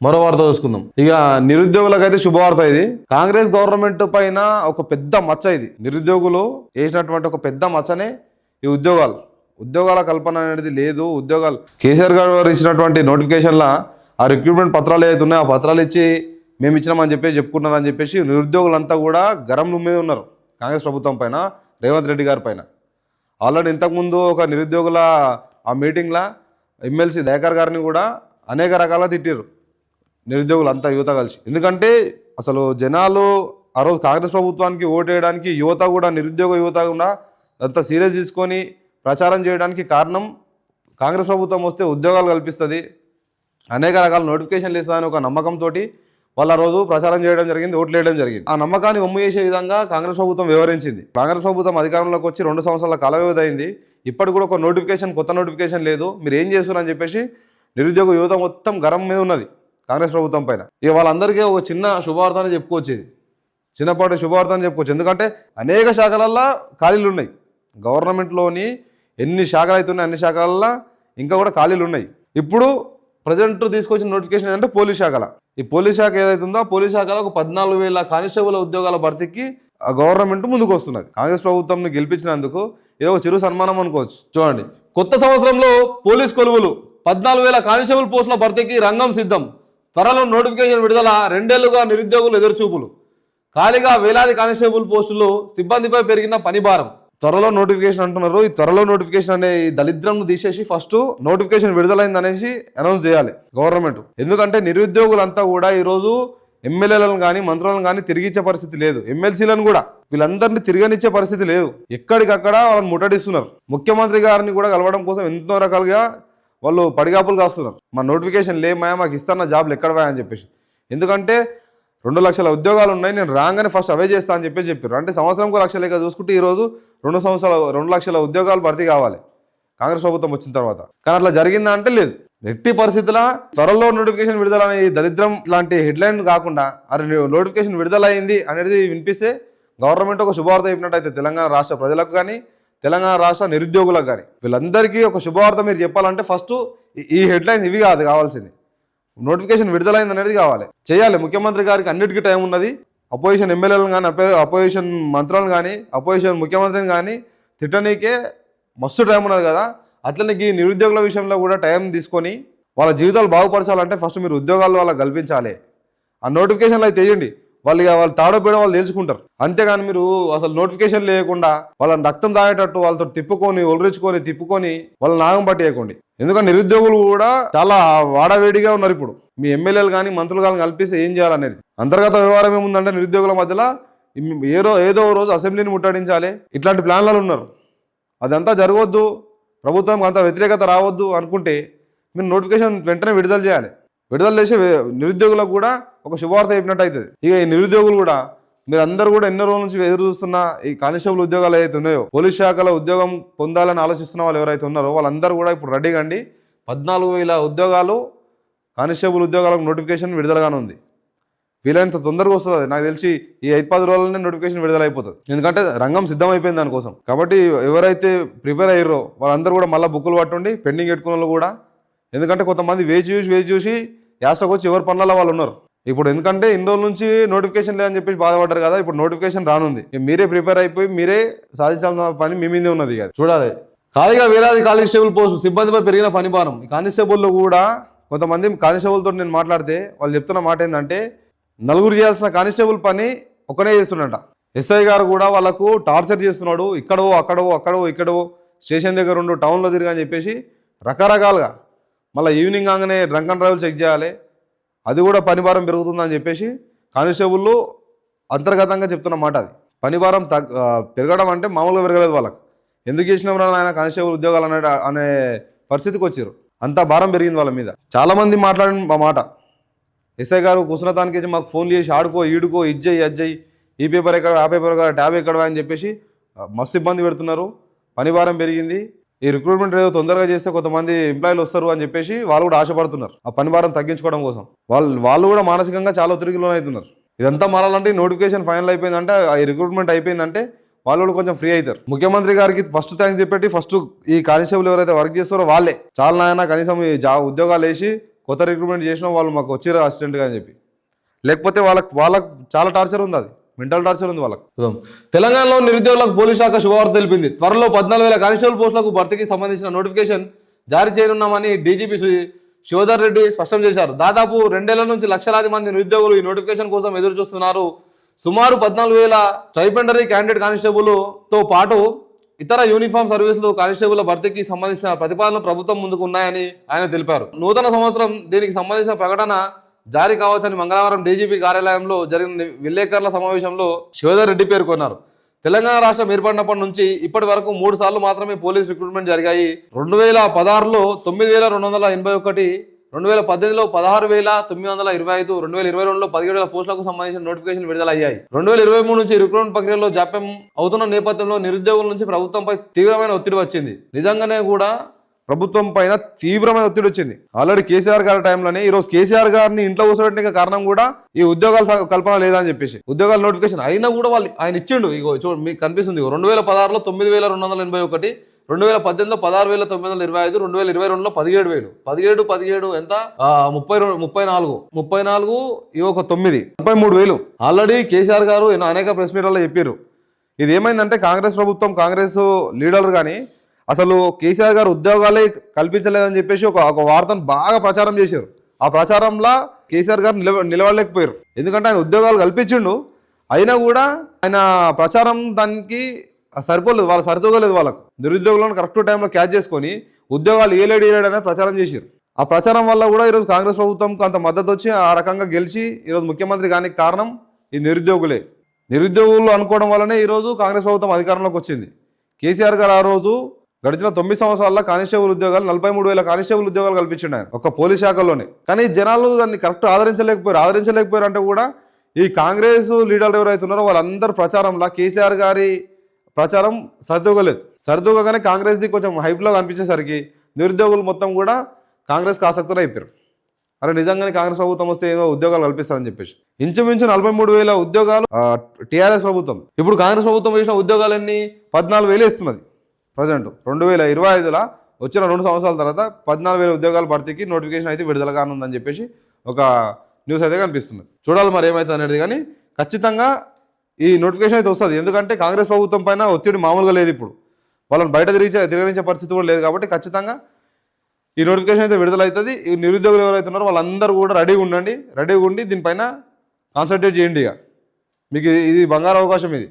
మరో వార్త చూసుకుందాం. ఇక నిరుద్యోగులకైతే శుభవార్త ఇది. కాంగ్రెస్ గవర్నమెంట్ పైన ఒక పెద్ద మచ్చ ఇది. నిరుద్యోగులు వేసినటువంటి ఒక పెద్ద మచ్చనే ఈ ఉద్యోగాల కల్పన అనేది లేదు. ఉద్యోగాలు కేసీఆర్ గారు ఇచ్చినటువంటి నోటిఫికేషన్ల ఆ రిక్రూట్మెంట్ పత్రాలు ఏదైతే ఉన్నాయో ఆ పత్రాలు ఇచ్చి మేము ఇచ్చినామని చెప్పుకున్నారని చెప్పేసి నిరుద్యోగులంతా కూడా గరం మీద ఉన్నారు కాంగ్రెస్ ప్రభుత్వం పైన, రేవంత్ రెడ్డి గారి పైన. ఆల్రెడీ ఇంతకుముందు ఒక నిరుద్యోగుల ఆ మీటింగ్లో ఎమ్మెల్సీ దయాకర్ గారిని కూడా అనేక రకాలుగా తిట్టారు నిరుద్యోగులు అంతా, యువత కలిసి. ఎందుకంటే అసలు జనాలు ఆ రోజు కాంగ్రెస్ ప్రభుత్వానికి ఓటేయడానికి యువత కూడా, నిరుద్యోగ యువత కూడా అంతా సీరియస్ తీసుకొని ప్రచారం చేయడానికి కారణం కాంగ్రెస్ ప్రభుత్వం వస్తే ఉద్యోగాలు కల్పిస్తుంది, అనేక రకాల నోటిఫికేషన్లు ఇస్తుందని ఒక నమ్మకంతో వాళ్ళ రోజు ప్రచారం చేయడం జరిగింది, ఓట్లు వేయడం జరిగింది. ఆ నమ్మకాన్ని ఒమ్ము చేసే విధంగా కాంగ్రెస్ ప్రభుత్వం వ్యవహరించింది. కాంగ్రెస్ ప్రభుత్వం అధికారంలోకి వచ్చి 2 సంవత్సరాల కాల వ్యవధి అయింది. ఇప్పటికి కూడా ఒక కొత్త నోటిఫికేషన్ లేదు. మీరు ఏం చేస్తున్నారని చెప్పేసి నిరుద్యోగ యువత మొత్తం గరం మీద ఉన్నది కాంగ్రెస్ ప్రభుత్వం పైన. ఇక వాళ్ళందరికీ ఒక చిన్న శుభవార్తని చెప్పుకోవచ్చు, ఇది చిన్నపాటి శుభవార్తని చెప్పుకోవచ్చు. ఎందుకంటే అనేక శాఖలల్లో ఖాళీలు ఉన్నాయి. గవర్నమెంట్లోని ఎన్ని శాఖలు అవుతున్నాయి అన్ని శాఖలల్లో ఇంకా కూడా ఖాళీలు ఉన్నాయి. ఇప్పుడు ప్రజెంట్ తీసుకొచ్చిన నోటిఫికేషన్ ఏంటంటే పోలీస్ శాఖల. ఈ పోలీస్ శాఖ ఏదైతుందో పోలీస్ శాఖలో ఒక 14,000 కానిస్టేబుల్ ఉద్యోగాల భర్తీకి గవర్నమెంట్ ముందుకు వస్తున్నది. కాంగ్రెస్ ప్రభుత్వంని గెలిపించినందుకు ఇది ఒక చిరు సన్మానం అనుకోవచ్చు. చూడండి, కొత్త సంవత్సరంలో పోలీస్ కొలువులు, 14,000 కానిస్టేబుల్ పోస్టుల భర్తీకి రంగం సిద్ధం, త్వరలో నోటిఫికేషన్ విడుదల, 2 ఏళ్లుగా నిరుద్యోగులు ఎదురుచూపులు, ఖాళీగా వేలాది కానిస్టేబుల్ పోస్టులు, సిబ్బందిపై పెరిగిన పని భారం. త్వరలో నోటిఫికేషన్ అంటున్నారు. ఈ త్వరలో నోటిఫికేషన్ అనే ఈ దళిద్రంను తీసేసి ఫస్ట్ నోటిఫికేషన్ విడుదలైంది అనేసి అనౌన్స్ చేయాలి గవర్నమెంట్. ఎందుకంటే నిరుద్యోగులంతా కూడా ఈరోజు ఎమ్మెల్యేలను కానీ మంత్రులను కానీ తిరిగిచ్చే పరిస్థితి లేదు, ఎమ్మెల్సీలను కూడా వీళ్ళందరినీ తిరగనిచ్చే పరిస్థితి లేదు. ఎక్కడికక్కడ వాళ్ళని ముట్టడిస్తున్నారు. ముఖ్యమంత్రి గారిని కూడా కలవడం కోసం ఎంతో రకాలుగా వాళ్ళు పడిగాపులు కాస్తున్నారు. మా నోటిఫికేషన్ లేమాయా, మాకు ఇస్తున్న జాబ్లు ఎక్కడ పోయా అని చెప్పేసి. ఎందుకంటే 2 లక్షల ఉద్యోగాలు ఉన్నాయి, నేను రాగానే ఫస్ట్ అవే చేస్తా అని చెప్పారు. అంటే సంవత్సరంకు 1 లక్ష లెక్క చూసుకుంటే ఈరోజు 2 లక్షల ఉద్యోగాలు భర్తీ కావాలి కాంగ్రెస్ ప్రభుత్వం వచ్చిన తర్వాత. కానీ అట్లా జరిగిందా అంటే లేదు. ఎట్టి పరిస్థితుల త్వరలో నోటిఫికేషన్ విడుదల అనే దరిద్రం ఇలాంటి హెడ్లైన్ కాకుండా అది నోటిఫికేషన్ విడుదలైంది అనేది వినిపిస్తే గవర్నమెంట్ ఒక శుభవార్త చెప్పినట్టయితే తెలంగాణ రాష్ట్ర ప్రజలకు కానీ తెలంగాణ రాష్ట్ర నిరుద్యోగులకు కానీ వీళ్ళందరికీ ఒక శుభవార్త మీరు చెప్పాలంటే ఫస్ట్ ఈ హెడ్లైన్స్ ఇవి కాదు కావాల్సింది, నోటిఫికేషన్ విడుదలైంది అనేది కావాలి. చేయాలి. ముఖ్యమంత్రి గారికి అన్నిటికీ టైం ఉన్నది. అపోజిషన్ ఎమ్మెల్యేలను కానీ అపోజిషన్ మంత్రులను కానీ అపోజిషన్ ముఖ్యమంత్రిని కానీ తిట్టనీకే మస్తు టైం ఉన్నది కదా. అట్లనే ఈ నిరుద్యోగుల విషయంలో కూడా టైం తీసుకొని వాళ్ళ జీవితాలు బాగుపరచాలంటే ఫస్ట్ మీరు ఉద్యోగాలు వాళ్ళకి కల్పించాలి. ఆ నోటిఫికేషన్లు అయితే వేయండి, వాళ్ళు తాడోపేయడం వాళ్ళు తెలుసుకుంటారు. అంతేగాని మీరు అసలు నోటిఫికేషన్ లేకుండా వాళ్ళని రక్తం తాగేటట్టు వాళ్ళతో తిప్పుకొని వాళ్ళని నాగం పట్టేయకండి. ఎందుకంటే నిరుద్యోగులు కూడా చాలా వాడవేడిగా ఉన్నారు. ఇప్పుడు మీ ఎమ్మెల్యేలు కానీ మంత్రులు కానీ కల్పిస్తే ఏం చేయాలనేది అంతర్గత వ్యవహారం ఏముందంటే నిరుద్యోగుల మధ్యలో ఏదో రోజు అసెంబ్లీని ముట్టడించాలి, ఇట్లాంటి ప్లాన్లలో ఉన్నారు. అదంతా జరగవద్దు, ప్రభుత్వం అంత వ్యతిరేకత రావద్దు అనుకుంటే మీరు నోటిఫికేషన్ వెంటనే విడుదల చేయాలి. విడుదల చేసి నిరుద్యోగులకు కూడా ఒక శుభవార్త చెప్పినట్టు అవుతుంది. ఇక ఈ నిరుద్యోగులు కూడా మీరందరూ కూడా ఎన్నో రోజుల నుంచి ఎదురు చూస్తున్న ఈ కానిస్టేబుల్ ఉద్యోగాలు ఏవైతే ఉన్నాయో, పోలీస్ శాఖలో ఉద్యోగం పొందాలని ఆలోచిస్తున్న వాళ్ళు ఎవరైతే ఉన్నారో వాళ్ళందరూ కూడా ఇప్పుడు రెడీగా అండి. 14,000 ఉద్యోగాలు కానిస్టేబుల్ ఉద్యోగాలకు నోటిఫికేషన్ విడుదలగానే ఉంది. వీలైనంత తొందరగా వస్తుంది. నాకు తెలిసి ఈ 5-10 రోజులనే నోటిఫికేషన్ విడుదల అయిపోతుంది. ఎందుకంటే రంగం సిద్ధమైపోయింది దానికోసం. కాబట్టి ఎవరైతే ప్రిపేర్ అయ్యారో వాళ్ళందరూ కూడా మళ్ళీ బుక్కులు పట్టుండి పెండింగ్ పెట్టుకున్న వాళ్ళు కూడా. ఎందుకంటే కొంతమంది వేచి చూసి యాసకు వచ్చి ఎవరి పనులలో వాళ్ళు ఉన్నారు. ఇప్పుడు ఎందుకంటే ఇన్ని రోజుల నుంచి నోటిఫికేషన్ లేదని చెప్పేసి బాధపడ్డారు కదా, ఇప్పుడు నోటిఫికేషన్ రానుంది. మీరే ప్రిపేర్ అయిపోయి మీరే సాధించాల్సిన పని మీ మీదే ఉన్నది. చూడాలి. ఖాళీగా వేలాది కానిస్టేబుల్ పోస్టు, సిబ్బందిపై పెరిగిన పని భారం. ఈ కానిస్టేబుల్లో కూడా కొంతమంది కానిస్టేబుల్తో నేను మాట్లాడితే వాళ్ళు చెప్తున్న మాట ఏంటంటే 4 చేయాల్సిన కానిస్టేబుల్ పని ఒకనే చేస్తున్నట. ఎస్ఐ గారు కూడా వాళ్ళకు టార్చర్ చేస్తున్నాడు. ఇక్కడో స్టేషన్ దగ్గర ఉండు, టౌన్లో తిరిగి అని చెప్పేసి రకరకాలుగా. మళ్ళీ ఈవినింగ్ కాగానే డ్రంక్ అండ్ డ్రైవ్ చెక్ చేయాలి, అది కూడా పని భారం పెరుగుతుందని చెప్పేసి కానిస్టేబుల్ అంతర్గతంగా చెప్తున్న మాట. అది పని భారం పెరగడం అంటే మామూలుగా పెరగలేదు. వాళ్ళకి ఎందుకు చేసినప్పుడు ఆయన కానిస్టేబుల్ ఉద్యోగాలు అనే పరిస్థితికి వచ్చారు. అంతా భారం పెరిగింది వాళ్ళ మీద. చాలామంది మాట్లాడిన మా మాట, ఎస్ఐ గారు కుసరతానికి మాకు ఫోన్ చేసి ఆడుకో ఈడుకో ఇజ్జయి ఈ పేపర్ ఎక్కడ ఆ పేపర్ ఎక్కడ ట్యాబ్ ఎక్కడ అని చెప్పేసి మస్తు ఇబ్బంది పెడుతున్నారు. పని భారం పెరిగింది. ఈ రిక్రూట్మెంట్ ఏదో తొందరగా చేస్తే కొంతమంది ఎంప్లాయీలు వస్తారు అని చెప్పేసి వాళ్ళు కూడా ఆశపడుతున్నారు ఆ పని భారం తగ్గించుకోవడం కోసం. వాళ్ళు కూడా మానసికంగా చాలా ఒత్తిడికి లోనవుతున్నారు. ఇదంతా మారాలంటే నోటిఫికేషన్ ఫైనల్ అయిపోయిందంటే, ఈ రిక్రూట్మెంట్ అయిపోయిందంటే వాళ్ళు కొంచెం ఫ్రీ అవుతారు. ముఖ్యమంత్రి గారికి ఫస్ట్ థ్యాంక్స్ చెప్పేటి ఫస్ట్ ఈ కానిస్టేబుల్ ఎవరైతే వర్క్ చేస్తారో వాళ్ళే చాలా నాయన కనీసం ఈ ఉద్యోగాలు వేసి కొత్త రిక్రూట్మెంట్ చేసినా వాళ్ళు మాకు వచ్చిరా అసిస్టెంట్గా అని చెప్పి, లేకపోతే వాళ్ళకు చాలా టార్చర్ ఉంది, అది మెంటల్ టార్చర్ ఉంది వాళ్ళకు. తెలంగాణలో నిరుద్యోగులకు పోలీస్ శాఖ శుభవార్త తెలిపింది. త్వరలో 14,000 కానిస్టేబుల్ పోస్టులకు భర్తీకి సంబంధించిన నోటిఫికేషన్ జారీ చేయనున్నామని డీజీపీ శివధర్ రెడ్డి స్పష్టం చేశారు. దాదాపు 2 ఏళ్ల నుంచి లక్షలాది మంది నిరుద్యోగులు ఈ నోటిఫికేషన్ కోసం ఎదురు చూస్తున్నారు. సుమారు 14,000 స్టైపెండరీ క్యాండిడేట్ కానిస్టేబుల్తో పాటు ఇతర యూనిఫామ్ సర్వీసులు కానిస్టేబుల్ భర్తీకి సంబంధించిన ప్రతిపాదనలు ప్రభుత్వం ముందుకు ఉన్నాయని ఆయన తెలిపారు. నూతన సంవత్సరం దీనికి సంబంధించిన ప్రకటన జారీ కావచ్చని మంగళవారం డీజీపీ కార్యాలయంలో జరిగిన విలేకరుల సమావేశంలో శివధర్ రెడ్డి పేర్కొన్నారు. తెలంగాణ రాష్ట్రం ఏర్పడినప్పటి నుంచి ఇప్పటి వరకు 3 సార్లు మాత్రమే పోలీస్ రిక్రూట్మెంట్ జరిగాయి. 2016లో 9,281, 2018లో 16,925, 2022లో 17,000 పోస్టులకు సంబంధించిన నోటిఫికేషన్ విడుదలయ్యాయి. 2023 నుంచి రిక్రూట్మెంట్ ప్రక్రియలో జాప్యం అవుతున్న నేపథ్యంలో నిరుద్యోగుల నుంచి ప్రభుత్వంపై తీవ్రమైన ఒత్తిడి వచ్చింది. నిజంగానే కూడా ప్రభుత్వం పైన తీవ్రమైన ఒత్తిడి వచ్చింది. ఆల్రెడీ కేసీఆర్ గారి టైంలోనే ఈరోజు కేసీఆర్ గారిని ఇంట్లో కూర్చోబెట్టిన కారణం కూడా ఈ ఉద్యోగాల కల్పన లేదని చెప్పేసి, ఉద్యోగాల నోటిఫికేషన్ అయినా కూడా ఆయన ఇచ్చిండు. ఇగో మీకు కనిపిస్తుంది, 2016లో 9,281, 2018లో 16,925, 2022లో 17,000, 17 ఎంత 34 ఒక 9, 33,000. ఆల్రెడీ కేసీఆర్ గారు అనేక ప్రెస్ మీట్లలో చెప్పారు. ఇది ఏమైందంటే కాంగ్రెస్ ప్రభుత్వం, కాంగ్రెస్ లీడర్లు కానీ అసలు కేసీఆర్ గారు ఉద్యోగాలే కల్పించలేదని చెప్పేసి ఒక వార్తను బాగా ప్రచారం చేశారు. ఆ ప్రచారంలో కేసీఆర్ గారు నిలవలేకపోయారు. ఎందుకంటే ఆయన ఉద్యోగాలు కల్పించిండు, అయినా కూడా ఆయన ప్రచారం దానికి సరిపోలేదు, వాళ్ళకి సరితూగలేదు. వాళ్ళకు నిరుద్యోగులను కరెక్ట్ టైంలో క్యాచ్ చేసుకొని ఉద్యోగాలు ఏలేడు అనేది ప్రచారం చేశారు. ఆ ప్రచారం వల్ల కూడా ఈరోజు కాంగ్రెస్ ప్రభుత్వంకి అంత మద్దతు వచ్చి ఆ రకంగా గెలిచి ఈరోజు ముఖ్యమంత్రి కానికి కారణం ఈ నిరుద్యోగులే. నిరుద్యోగులు అనుకోవడం వల్లనే ఈరోజు కాంగ్రెస్ ప్రభుత్వం అధికారంలోకి వచ్చింది. కేసీఆర్ గారు ఆ రోజు గడిచిన 9 సంవత్సరాల్లో కానిస్టేబుల్ ఉద్యోగాలు 43,000 కానిస్టేబుల్ ఉద్యోగాలు కల్పించిండు ఆయన ఒక్క పోలీస్ శాఖలోనే. కానీ జనాలు దాన్ని కరెక్ట్ ఆదరించలేకపోయారు అంటే కూడా ఈ కాంగ్రెస్ లీడర్లు ఎవరైతే ఉన్నారో వాళ్ళందరూ ప్రచారంలో కేసీఆర్ గారి ప్రచారం సరితూగగానే కాంగ్రెస్ది కొంచెం హైప్లో కనిపించేసరికి నిరుద్యోగులు మొత్తం కూడా కాంగ్రెస్కి ఆసక్తులు అయిపోయారు. అరే నిజంగానే కాంగ్రెస్ ప్రభుత్వం వస్తే ఏదో ఉద్యోగాలు కల్పిస్తారని చెప్పేసి ఇంచుమించు 43,000 ఉద్యోగాలు టీఆర్ఎస్ ప్రభుత్వం. ఇప్పుడు కాంగ్రెస్ ప్రభుత్వం వేసిన ఉద్యోగాలన్నీ 14,000 ఇస్తున్నది. ప్రజెంట్ 2025లో వచ్చిన 2 సంవత్సరాల తర్వాత 14,000 ఉద్యోగాల భర్తీకి నోటిఫికేషన్ అయితే విడుదల కానుందని చెప్పేసి ఒక న్యూస్ అయితే కనిపిస్తుంది. చూడాలి మరి ఏమవుతుంది అనేది. కానీ ఖచ్చితంగా ఈ నోటిఫికేషన్ అయితే వస్తుంది. ఎందుకంటే కాంగ్రెస్ ప్రభుత్వం పైన ఒత్తిడి మామూలుగా లేదు. ఇప్పుడు వాళ్ళని బయట తిరగనించే పరిస్థితి కూడా లేదు. కాబట్టి ఖచ్చితంగా ఈ నోటిఫికేషన్ అయితే విడుదల అవుతుంది. ఈ నిరుద్యోగులు ఎవరైతే ఉన్నారో వాళ్ళందరూ కూడా రెడీగా ఉండి దీనిపైన కాన్సన్ట్రేట్ చేయండి. ఇక మీకు ఇది బంగారు అవకాశం ఇది.